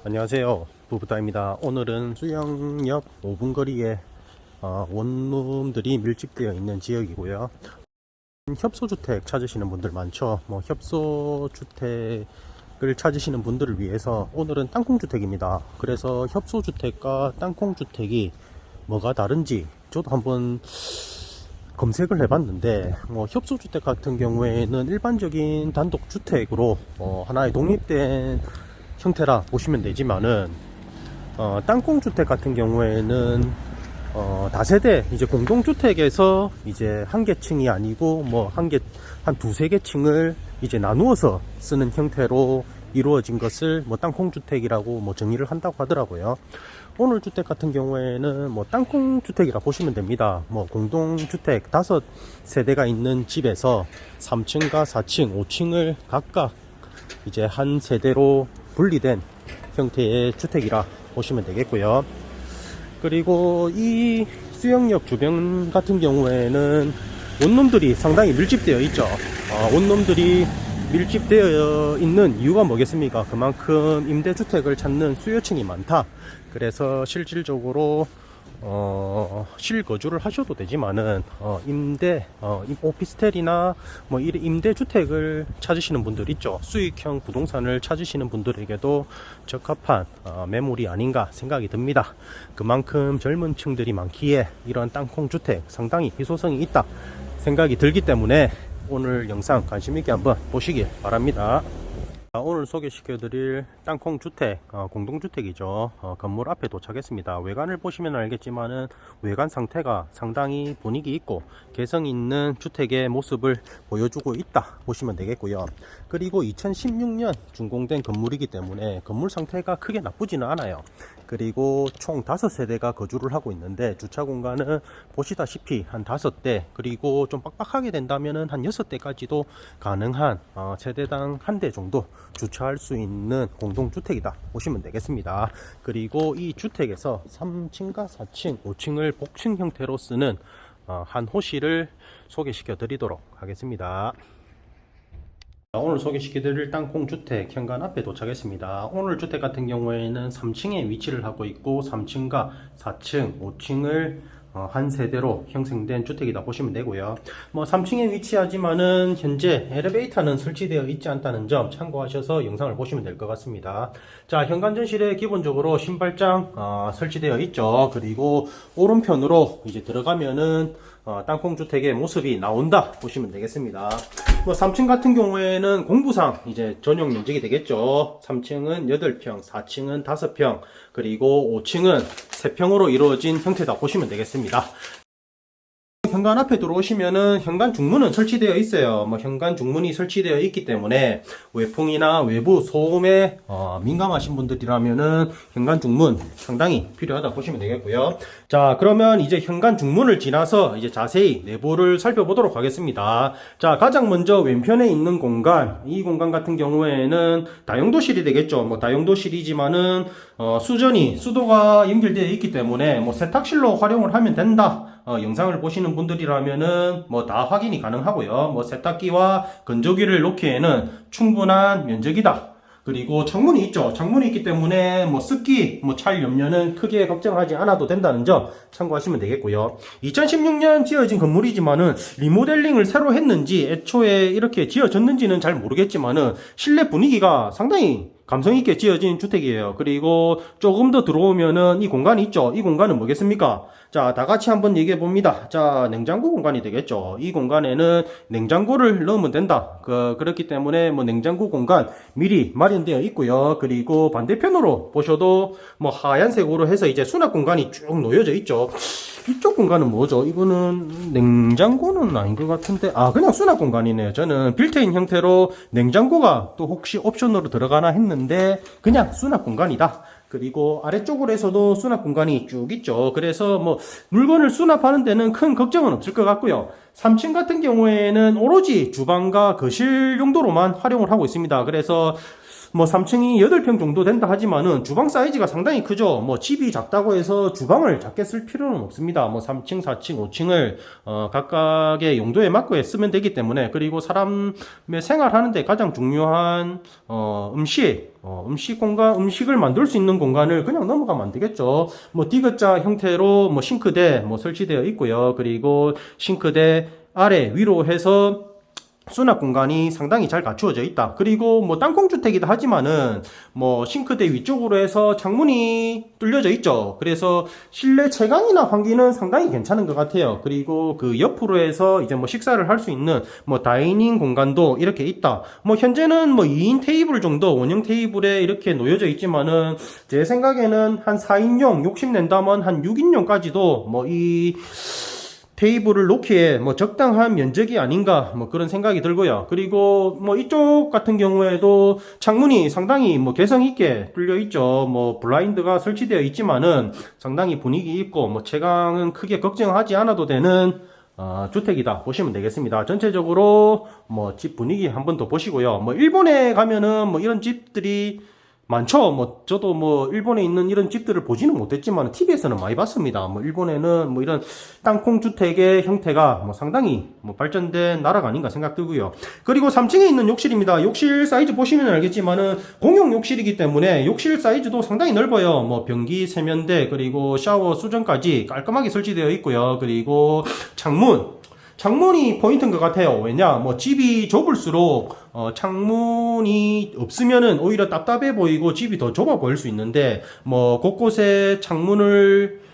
안녕하세요, 부부다입니다. 오늘은 수영역 5분 거리에 원룸들이 밀집되어 있는 지역이고요. 협소주택 찾으시는 분들 많죠. 협소주택을 찾으시는 분들을 위해서 오늘은 땅콩주택입니다. 그래서 협소주택과 땅콩주택이 뭐가 다른지 저도 한번 검색을 해봤는데, 협소주택 같은 경우에는 일반적인 단독주택으로 하나의 독립된 형태라 보시면 되지만은, 땅콩주택 같은 경우에는 다세대 이제 공동주택에서 이제 한 개 층이 아니고 한 두세 개 층을 이제 나누어서 쓰는 형태로 이루어진 것을 땅콩주택이라고 정의를 한다고 하더라고요. 오늘 주택 같은 경우에는 땅콩주택이라 보시면 됩니다. 공동주택 5세대가 있는 집에서 3층과 4층, 5층을 각각 이제 한 세대로 분리된 형태의 주택이라 보시면 되겠고요. 그리고 이 수영역 주변 같은 경우에는 원룸들이 상당히 밀집되어 있죠. 원룸들이 밀집되어 있는 이유가 뭐겠습니까? 그만큼 임대주택을 찾는 수요층이 많다. 그래서 실질적으로 실거주를 하셔도 되지만은 오피스텔이나 임대주택을 찾으시는 분들 있죠. 수익형 부동산을 찾으시는 분들에게도 적합한 매물이 아닌가 생각이 듭니다. 그만큼 젊은 층들이 많기에 이런 땅콩주택 상당히 희소성이 있다 생각이 들기 때문에 오늘 영상 관심있게 한번 보시길 바랍니다. 오늘 소개시켜드릴 땅콩주택, 공동주택이죠. 건물 앞에 도착했습니다. 외관을 보시면 알겠지만은 외관 상태가 상당히 분위기 있고 개성 있는 주택의 모습을 보여주고 있다 보시면 되겠고요. 그리고 2016년 준공된 건물이기 때문에 건물 상태가 크게 나쁘지는 않아요. 그리고 총 5세대가 거주를 하고 있는데 주차 공간은 보시다시피 한 5대, 그리고 좀 빡빡하게 된다면은 한 6대까지도 가능한 세대당 1대 정도 주차할 수 있는 공동주택이다 보시면 되겠습니다. 그리고 이 주택에서 3층과 4층, 5층을 복층 형태로 쓰는 한 호실을 소개시켜 드리도록 하겠습니다. 오늘 소개시켜드릴 땅콩주택 현관 앞에 도착했습니다. 오늘 주택 같은 경우에는 3층에 위치를 하고 있고 3층과 4층, 5층을 한 세대로 형성된 주택이다 보시면 되고요. 3층에 위치하지만은 현재 엘리베이터는 설치되어 있지 않다는 점 참고하셔서 영상을 보시면 될 것 같습니다. 자, 현관전실에 기본적으로 신발장 설치되어 있죠. 그리고 오른편으로 이제 들어가면은 땅콩주택의 모습이 나온다 보시면 되겠습니다. 3층 같은 경우에는 공부상 이제 전용 면적이 되겠죠. 3층은 8평, 4층은 5평, 그리고 5층은 3평으로 이루어진 형태다 보시면 되겠습니다. 현관 앞에 들어오시면은 현관 중문은 설치되어 있어요. 현관 중문이 설치되어 있기 때문에 외풍이나 외부 소음에 민감하신 분들이라면은 현관 중문 상당히 필요하다 보시면 되겠고요. 자, 그러면 이제 현관 중문을 지나서 이제 자세히 내부를 살펴보도록 하겠습니다. 자, 가장 먼저 왼편에 있는 공간, 이 공간 같은 경우에는 다용도실이 되겠죠. 다용도실이지만은 수도가 연결되어 있기 때문에 세탁실로 활용을 하면 된다. 영상을 보시는 분들이라면은 다 확인이 가능하고요. 세탁기와 건조기를 놓기에는 충분한 면적이다. 그리고 창문이 있죠. 창문이 있기 때문에 습기, 찰 염려는 크게 걱정하지 않아도 된다는 점 참고하시면 되겠고요. 2016년 지어진 건물이지만은 리모델링을 새로 했는지 애초에 이렇게 지어졌는지는 잘 모르겠지만은 실내 분위기가 상당히 감성있게 지어진 주택이에요. 그리고 조금 더 들어오면은 이 공간이 있죠. 이 공간은 뭐겠습니까? 자, 다 같이 한번 얘기해 봅니다. 자, 냉장고 공간이 되겠죠. 이 공간에는 냉장고를 넣으면 된다. 그렇기 때문에 냉장고 공간 미리 마련되어 있고요. 그리고 반대편으로 보셔도 하얀색으로 해서 이제 수납 공간이 쭉 놓여져 있죠. 이쪽 공간은 뭐죠? 이거는 냉장고는 아닌 것 같은데, 그냥 수납 공간이네요. 저는 빌트인 형태로 냉장고가 또 혹시 옵션으로 들어가나 했는데 그냥 수납 공간이다. 그리고 아래쪽으로 해서도 수납 공간이 쭉 있죠. 그래서 물건을 수납하는 데는 큰 걱정은 없을 것 같고요. 3층 같은 경우에는 오로지 주방과 거실 용도로만 활용을 하고 있습니다. 그래서 뭐 3층이 8평 정도 된다 하지만은 주방 사이즈가 상당히 크죠. 뭐 집이 작다고 해서 주방을 작게 쓸 필요는 없습니다. 뭐 3층, 4층, 5층을 각각의 용도에 맞게 쓰면 되기 때문에, 그리고 사람의 생활하는데 가장 중요한 음식 공간, 음식을 만들 수 있는 공간을 그냥 넘어가면 안 되겠죠. 뭐 디귿자 형태로 뭐 싱크대 뭐 설치되어 있고요. 그리고 싱크대 아래 위로 해서 수납 공간이 상당히 잘 갖추어져 있다. 그리고 뭐 땅콩주택이다 하지만은 뭐 싱크대 위쪽으로 해서 창문이 뚫려져 있죠. 그래서 실내 채광이나 환기는 상당히 괜찮은 것 같아요. 그리고 그 옆으로 해서 이제 뭐 식사를 할 수 있는 뭐 다이닝 공간도 이렇게 있다. 뭐 현재는 뭐 2인 테이블 정도 원형 테이블에 이렇게 놓여져 있지만은 제 생각에는 한 4인용 욕심낸다면 한 6인용까지도 뭐 이 테이블을 놓기에 뭐 적당한 면적이 아닌가 뭐 그런 생각이 들고요. 그리고 뭐 이쪽 같은 경우에도 창문이 상당히 뭐 개성 있게 뚫려 있죠. 뭐 블라인드가 설치되어 있지만은 상당히 분위기 있고 뭐 채광은 크게 걱정하지 않아도 되는 주택이다 보시면 되겠습니다. 전체적으로 뭐 집 분위기 한번 더 보시고요. 뭐 일본에 가면은 뭐 이런 집들이 많죠. 뭐 저도 뭐 일본에 있는 이런 집들을 보지는 못했지만 TV에서는 많이 봤습니다. 뭐 일본에는 뭐 이런 땅콩 주택의 형태가 뭐 상당히 뭐 발전된 나라가 아닌가 생각 들고요. 그리고 3층에 있는 욕실입니다. 욕실 사이즈 보시면 알겠지만은 공용 욕실이기 때문에 욕실 사이즈도 상당히 넓어요. 뭐 변기, 세면대, 그리고 샤워, 수전까지 깔끔하게 설치되어 있고요. 그리고 창문이 포인트인 것 같아요. 왜냐, 뭐 집이 좁을수록 창문이 없으면은 오히려 답답해 보이고 집이 더 좁아 보일 수 있는데, 뭐 곳곳에 창문을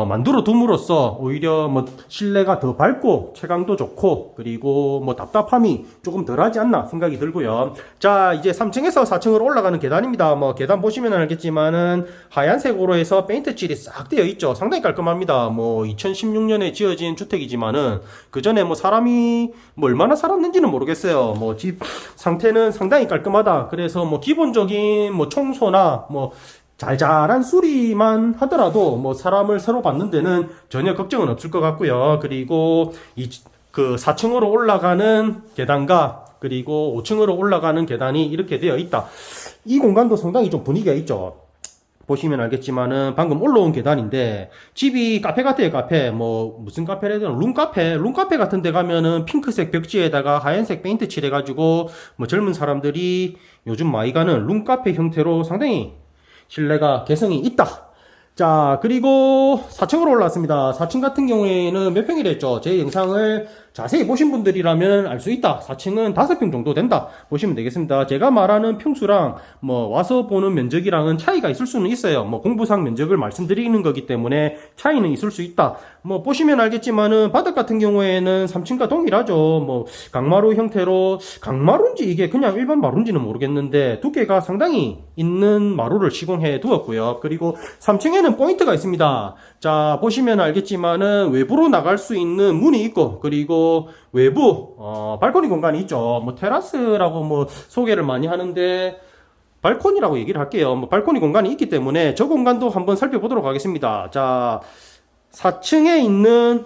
만들어 둠으로써 오히려 뭐 실내가 더 밝고 채광도 좋고, 그리고 뭐 답답함이 조금 덜하지 않나 생각이 들고요. 자, 이제 3층에서 4층으로 올라가는 계단입니다. 뭐 계단 보시면 알겠지만은 하얀색으로 해서 페인트 칠이 싹 되어 있죠. 상당히 깔끔합니다. 뭐 2016년에 지어진 주택이지만은 그 전에 뭐 사람이 뭐 얼마나 살았는지는 모르겠어요. 뭐 집 상태는 상당히 깔끔하다. 그래서 뭐 기본적인 뭐 청소나 뭐 잘잘한 수리만 하더라도 뭐 사람을 새로 받는 데는 전혀 걱정은 없을 것 같고요. 그리고 그 4층으로 올라가는 계단과 그리고 5층으로 올라가는 계단이 이렇게 되어 있다. 이 공간도 상당히 좀 분위기가 있죠. 보시면 알겠지만은 방금 올라온 계단인데 집이 카페 같아요. 카페 뭐 무슨 카페라 해야 되나, 룸카페 같은 데 가면은 핑크색 벽지에다가 하얀색 페인트 칠해가지고 뭐 젊은 사람들이 요즘 많이 가는 룸카페 형태로 상당히 실내가 개성이 있다. 자, 그리고 4층으로 올라왔습니다. 4층 같은 경우에는 몇 평이라 했죠? 제 영상을 자세히 보신 분들이라면 알 수 있다. 4층은 5평 정도 된다 보시면 되겠습니다. 제가 말하는 평수랑 뭐 와서 보는 면적이랑은 차이가 있을 수는 있어요. 뭐 공부상 면적을 말씀드리는 거기 때문에 차이는 있을 수 있다. 뭐 보시면 알겠지만은 바닥 같은 경우에는 3층과 동일하죠. 뭐 강마루 형태로, 강마루인지 이게 그냥 일반 마루인지는 모르겠는데 두께가 상당히 있는 마루를 시공해 두었고요. 그리고 3층에는 포인트가 있습니다. 자, 보시면 알겠지만은 외부로 나갈 수 있는 문이 있고, 그리고 외부 발코니 공간이 있죠. 뭐 테라스라고 뭐 소개를 많이 하는데 발코니라고 얘기를 할게요. 뭐 발코니 공간이 있기 때문에 저 공간도 한번 살펴보도록 하겠습니다. 자, 4층에 있는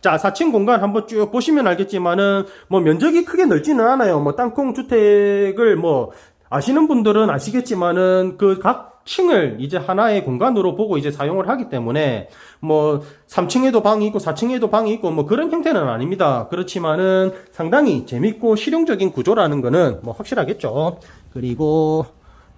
4층 공간 한번 쭉 보시면 알겠지만은 뭐 면적이 크게 넓지는 않아요. 뭐 땅콩 주택을 뭐 아시는 분들은 아시겠지만은 그 각 층을 이제 하나의 공간으로 보고 이제 사용을 하기 때문에 뭐 3층에도 방이 있고 4층에도 방이 있고 뭐 그런 형태는 아닙니다. 그렇지만은 상당히 재밌고 실용적인 구조라는 거는 뭐 확실하겠죠. 그리고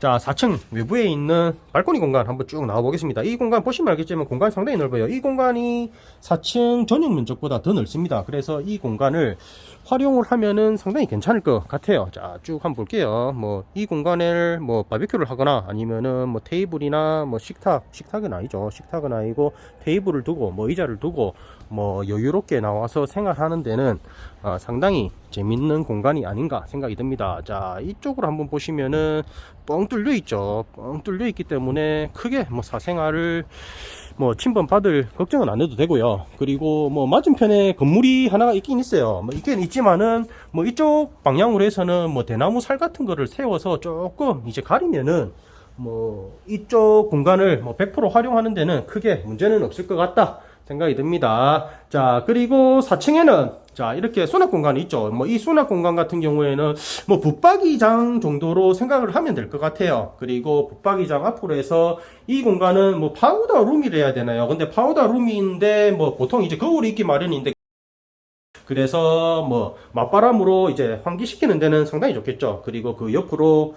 자, 4층 외부에 있는 발코니 공간 한번 쭉 나와 보겠습니다. 이 공간 보시면 알겠지만 공간이 상당히 넓어요. 이 공간이 4층 전용 면적보다 더 넓습니다. 그래서 이 공간을 활용을 하면은 상당히 괜찮을 것 같아요. 자, 쭉 한번 볼게요. 뭐 이 공간을 뭐 바비큐를 하거나 아니면은 뭐 테이블이나 뭐 식탁은 아니죠. 식탁은 아니고 테이블을 두고 뭐 의자를 두고 뭐 여유롭게 나와서 생활하는 데는 상당히 재밌는 공간이 아닌가 생각이 듭니다. 자, 이쪽으로 한번 보시면은 뻥 뚫려 있죠. 뻥 뚫려 있기 때문에 크게 뭐 사생활을 뭐 침범 받을 걱정은 안 해도 되고요. 그리고 뭐 맞은편에 건물이 하나가 있긴 있어요. 뭐 있긴 있지만은 뭐 이쪽 방향으로 해서는 뭐 대나무 살 같은 거를 세워서 조금 이제 가리면은 뭐 이쪽 공간을 뭐 100% 활용하는 데는 크게 문제는 없을 것 같다. 생각이 듭니다. 자, 그리고 4층에는 자, 이렇게 수납 공간이 있죠. 뭐, 이 수납 공간 같은 경우에는 뭐, 붙박이장 정도로 생각을 하면 될 것 같아요. 그리고 붙박이장 앞으로 해서 이 공간은 뭐, 파우더 룸이라 해야 되나요? 근데 파우더 룸인데 뭐, 보통 이제 거울이 있기 마련인데, 그래서 뭐 맞바람으로 이제 환기시키는 데는 상당히 좋겠죠. 그리고 그 옆으로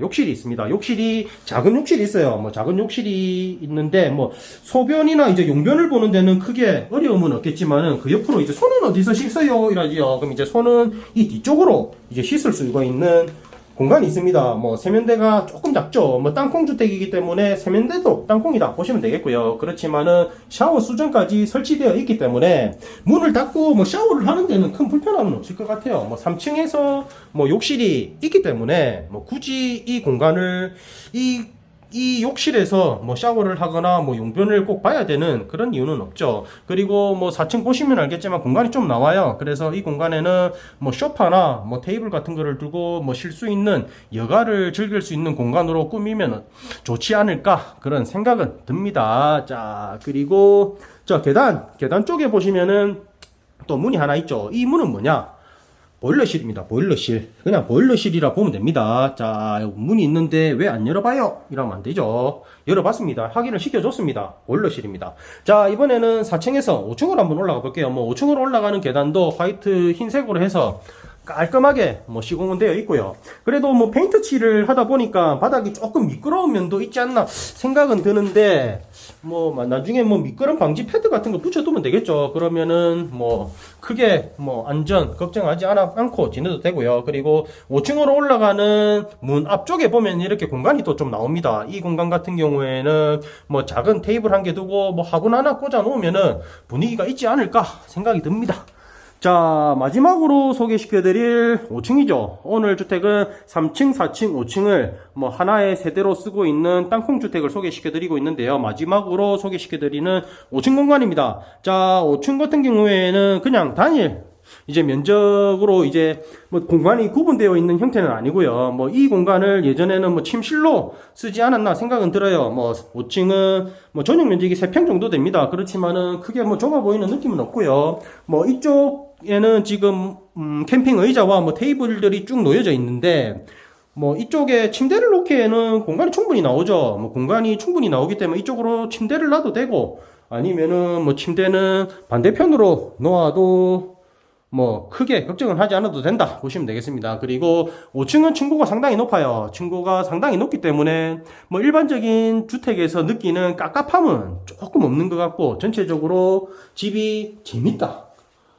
욕실이 있습니다. 욕실이 작은 욕실이 있어요. 뭐 작은 욕실이 있는데 뭐 소변이나 이제 용변을 보는 데는 크게 어려움은 없겠지만은 그 옆으로 이제 손은 어디서 씻어요? 이러지요. 그럼 이제 손은 이 뒤쪽으로 이제 씻을 수가 있는 공간이 있습니다. 뭐 세면대가 조금 작죠. 뭐 땅콩 주택이기 때문에 세면대도 땅콩이다 보시면 되겠고요. 그렇지만은 샤워 수전까지 설치되어 있기 때문에 문을 닫고 뭐 샤워를 하는 데는 큰 불편함은 없을 것 같아요. 뭐 3층에서 뭐 욕실이 있기 때문에 뭐 굳이 이 공간을 이 욕실에서 뭐 샤워를 하거나 뭐 용변을 꼭 봐야 되는 그런 이유는 없죠. 그리고 뭐 4층 보시면 알겠지만 공간이 좀 나와요. 그래서 이 공간에는 뭐 소파나 뭐 테이블 같은 거를 두고 뭐 쉴 수 있는 여가를 즐길 수 있는 공간으로 꾸미면 좋지 않을까 그런 생각은 듭니다. 자, 그리고 저 계단 쪽에 보시면은 또 문이 하나 있죠. 이 문은 뭐냐? 보일러실입니다. 보일러실. 그냥 보일러실이라 보면 됩니다. 자, 문이 있는데 왜 안 열어봐요? 이러면 안 되죠. 열어봤습니다. 확인을 시켜줬습니다. 보일러실입니다. 자, 이번에는 4층에서 5층으로 한번 올라가 볼게요. 뭐 5층으로 올라가는 계단도 화이트 흰색으로 해서 깔끔하게 뭐 시공은 되어 있고요. 그래도 뭐 페인트 칠을 하다 보니까 바닥이 조금 미끄러운 면도 있지 않나 생각은 드는데 뭐 나중에 뭐 미끄럼 방지 패드 같은 거 붙여두면 되겠죠. 그러면은 뭐 크게 뭐 안전 걱정하지 않고 지내도 되고요. 그리고 5층으로 올라가는 문 앞쪽에 보면 이렇게 공간이 또 좀 나옵니다. 이 공간 같은 경우에는 뭐 작은 테이블 한 개 두고 뭐 화분 하나 꽂아 놓으면은 분위기가 있지 않을까 생각이 듭니다. 자, 마지막으로 소개시켜드릴 5층이죠. 오늘 주택은 3층, 4층, 5층을 뭐 하나의 세대로 쓰고 있는 땅콩주택을 소개시켜드리고 있는데요. 마지막으로 소개시켜드리는 5층 공간입니다. 자, 5층 같은 경우에는 그냥 단일 이제 면적으로 이제 뭐 공간이 구분되어 있는 형태는 아니고요. 뭐 이 공간을 예전에는 뭐 침실로 쓰지 않았나 생각은 들어요. 뭐 5층은 뭐 전용 면적이 3평 정도 됩니다. 그렇지만은 크게 뭐 좁아 보이는 느낌은 없고요. 뭐 이쪽에는 지금 캠핑 의자와 뭐 테이블들이 쭉 놓여져 있는데 뭐 이쪽에 침대를 놓기에는 공간이 충분히 나오죠. 뭐 공간이 충분히 나오기 때문에 이쪽으로 침대를 놔도 되고 아니면은 뭐 침대는 반대편으로 놓아도 뭐 크게 걱정은 하지 않아도 된다 보시면 되겠습니다. 그리고 5층은 층고가 상당히 높아요. 층고가 상당히 높기 때문에 뭐 일반적인 주택에서 느끼는 깝깝함은 조금 없는 것 같고 전체적으로 집이 재밌다.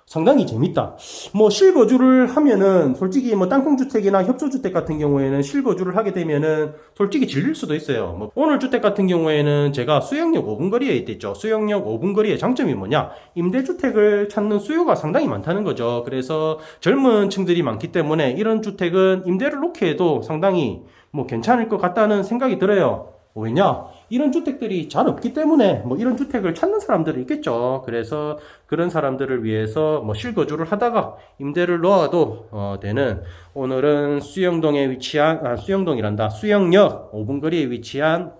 상당히 재밌다. 뭐 실거주를 하면은 솔직히 뭐 땅콩주택이나 협소주택 같은 경우에는 실거주를 하게 되면은 솔직히 질릴 수도 있어요. 뭐 오늘 주택 같은 경우에는 제가 수영역 5분 거리에 있댔죠. 수영역 5분 거리의 장점이 뭐냐? 임대주택을 찾는 수요가 상당히 많다는 거죠. 그래서 젊은 층들이 많기 때문에 이런 주택은 임대를 놓게 해도 상당히 뭐 괜찮을 것 같다는 생각이 들어요. 왜냐? 이런 주택들이 잘 없기 때문에 뭐 이런 주택을 찾는 사람들이 있겠죠. 그래서 그런 사람들을 위해서 뭐 실거주를 하다가 임대를 놓아도 되는 오늘은 수영동에 위치한 수영역 5분 거리에 위치한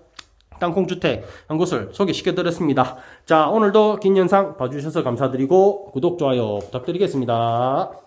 땅콩주택 한 곳을 소개시켜 드렸습니다. 자, 오늘도 긴 영상 봐주셔서 감사드리고 구독, 좋아요 부탁드리겠습니다.